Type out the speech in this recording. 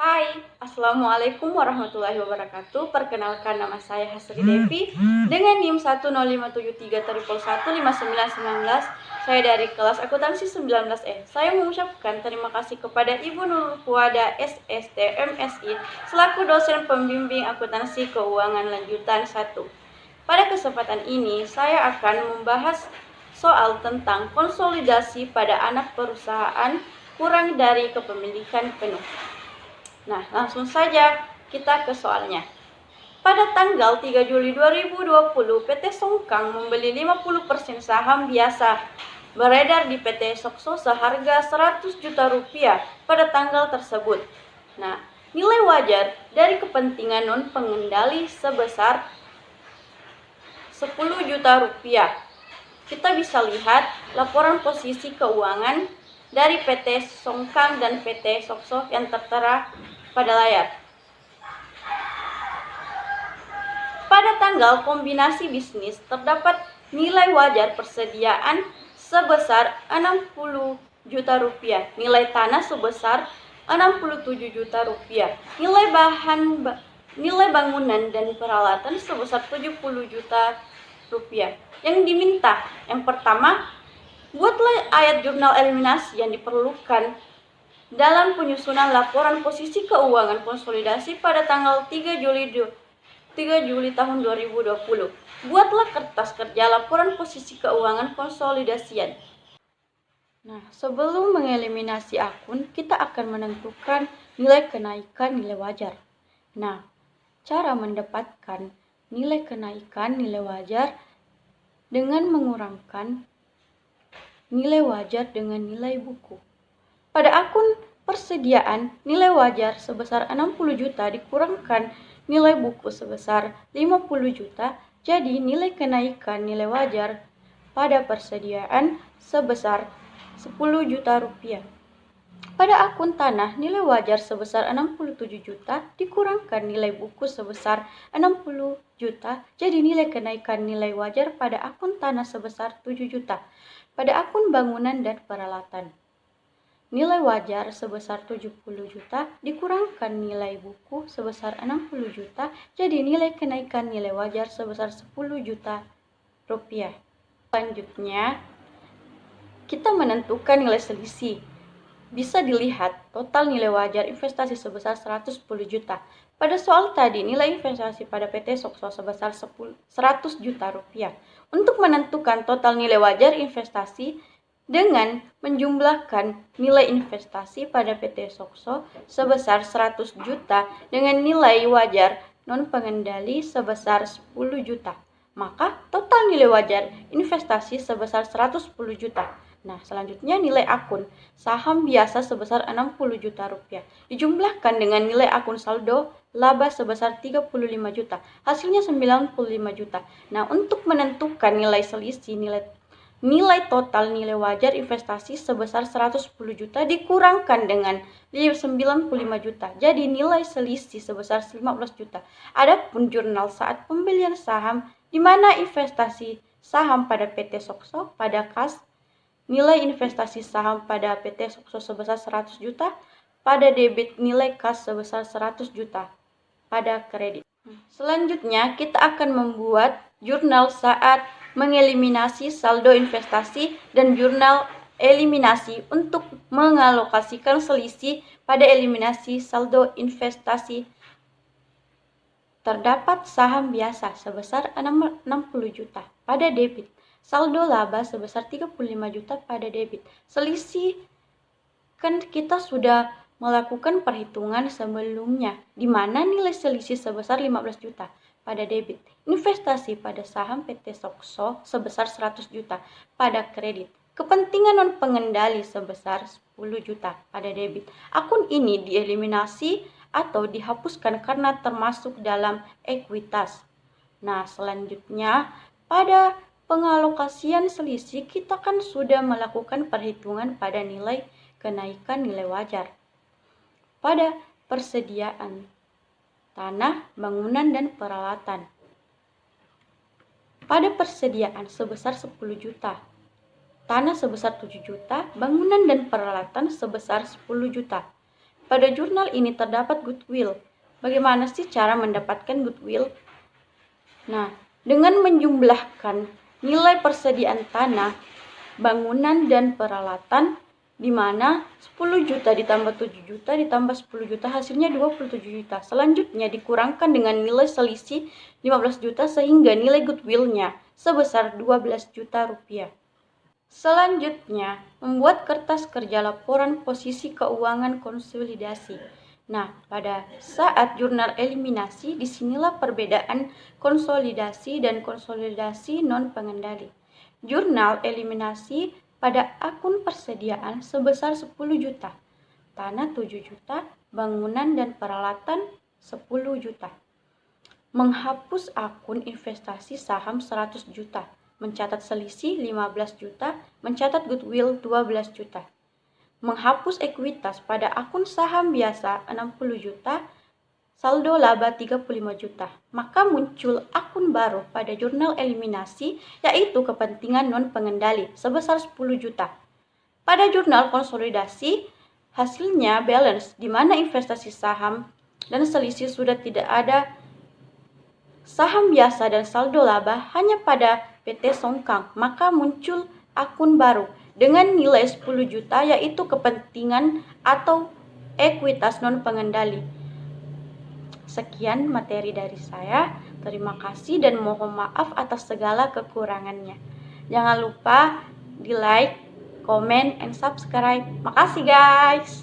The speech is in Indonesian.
Hai, Assalamualaikum warahmatullahi wabarakatuh. Perkenalkan, nama saya Hasri Devi dengan NIM 1057311115919. Saya dari kelas akuntansi 19E. Saya mengucapkan terima kasih kepada Ibu Nurul Puada SST MSI selaku dosen pembimbing akuntansi keuangan lanjutan 1. Pada kesempatan ini saya akan membahas soal tentang konsolidasi pada anak perusahaan kurang dari kepemilikan penuh. Nah, langsung saja kita ke soalnya. Pada tanggal 3 Juli 2020, PT Songkang membeli 50% saham biasa beredar di PT Sokso seharga 100 juta rupiah pada tanggal tersebut. Nah, nilai wajar dari kepentingan non-pengendali sebesar 10 juta rupiah. Kita bisa lihat laporan posisi keuangan dari PT Songkang dan PT Sokso yang tertera pada layar. Pada tanggal kombinasi bisnis terdapat nilai wajar persediaan sebesar 60 juta rupiah, nilai tanah sebesar 67 juta rupiah, nilai bangunan dan peralatan sebesar 70 juta rupiah. Yang diminta, yang pertama, buatlah ayat jurnal eliminasi yang diperlukan dalam penyusunan laporan posisi keuangan konsolidasi pada tanggal 3 Juli tahun 2020. Buatlah kertas kerja laporan posisi keuangan konsolidasian. Nah, sebelum mengeliminasi akun, kita akan menentukan nilai kenaikan nilai wajar. Nah, cara mendapatkan nilai kenaikan nilai wajar dengan mengurangkan nilai wajar dengan nilai buku. Pada akun persediaan, nilai wajar sebesar 60 juta dikurangkan nilai buku sebesar 50 juta, jadi nilai kenaikan nilai wajar pada persediaan sebesar 10 juta rupiah. Pada akun tanah, nilai wajar sebesar 67 juta dikurangkan nilai buku sebesar 60 juta, jadi nilai kenaikan nilai wajar pada akun tanah sebesar 7 juta. Pada akun bangunan dan peralatan, nilai wajar sebesar 70 juta dikurangkan nilai buku sebesar 60 juta, jadi nilai kenaikan nilai wajar sebesar 10 juta rupiah. Selanjutnya, kita menentukan nilai selisih. Bisa dilihat total nilai wajar investasi sebesar 110 juta. Pada soal tadi, nilai investasi pada PT Sokso sebesar 100 juta rupiah. Untuk menentukan total nilai wajar investasi dengan menjumlahkan nilai investasi pada PT Sokso sebesar 100 juta dengan nilai wajar non-pengendali sebesar 10 juta, maka total nilai wajar investasi sebesar 110 juta. Nah, selanjutnya nilai akun saham biasa sebesar 60 juta rupiah dijumlahkan dengan nilai akun saldo laba sebesar 35 juta, hasilnya 95 juta. Nah, untuk menentukan nilai selisih, nilai total nilai wajar investasi sebesar 110 juta dikurangkan dengan 95 juta. Jadi nilai selisih sebesar 15 juta. Adapun jurnal saat pembelian saham di mana investasi saham pada PT Sokso pada kas, nilai investasi saham pada PT Sokso sebesar 100 juta, pada debit nilai kas sebesar 100 juta, pada kredit. Selanjutnya kita akan membuat jurnal saat mengeliminasi saldo investasi dan jurnal eliminasi untuk mengalokasikan selisih pada eliminasi saldo investasi. Terdapat saham biasa sebesar 60 juta pada debit, saldo laba sebesar 35 juta pada debit. Selisih kan kita sudah melakukan perhitungan sebelumnya, di mana nilai selisih sebesar 15 juta pada debit. Investasi pada saham PT Sokso sebesar 100 juta pada kredit. Kepentingan non-pengendali sebesar 10 juta pada debit. Akun ini dieliminasi atau dihapuskan karena termasuk dalam ekuitas. Nah, selanjutnya pada pengalokasian selisih kita kan sudah melakukan perhitungan pada nilai kenaikan nilai wajar. Pada persediaan tanah, bangunan, dan peralatan. Pada persediaan sebesar 10 juta, tanah sebesar 7 juta, bangunan dan peralatan sebesar 10 juta. pada jurnal ini terdapat goodwill. Bagaimana sih cara mendapatkan goodwill? Nah, dengan menjumlahkan nilai persediaan tanah, bangunan, dan peralatan, di mana 10 juta ditambah 7 juta ditambah 10 juta hasilnya 27 juta. Selanjutnya dikurangkan dengan nilai selisih 15 juta sehingga nilai goodwill-nya sebesar 12 juta rupiah. Selanjutnya, membuat kertas kerja laporan posisi keuangan konsolidasi. Nah, pada saat jurnal eliminasi, disinilah perbedaan konsolidasi dan konsolidasi non-pengendali. Jurnal eliminasi pada akun persediaan sebesar 10 juta, tanah 7 juta, bangunan dan peralatan 10 juta. Menghapus akun investasi saham 100 juta, mencatat selisih 15 juta, mencatat goodwill 12 juta. Menghapus ekuitas pada akun saham biasa 60 juta, saldo laba 35 juta. Maka muncul akun baru pada jurnal eliminasi, yaitu kepentingan non-pengendali sebesar 10 juta. Pada jurnal konsolidasi, hasilnya balance, di mana investasi saham dan selisih sudah tidak ada. Saham biasa dan saldo laba hanya pada PT Songkang, maka muncul akun baru dengan nilai 10 juta, yaitu kepentingan atau ekuitas non-pengendali. Sekian materi dari saya. Terima kasih dan mohon maaf atas segala kekurangannya. Jangan lupa di like, comment, and subscribe. Makasih guys.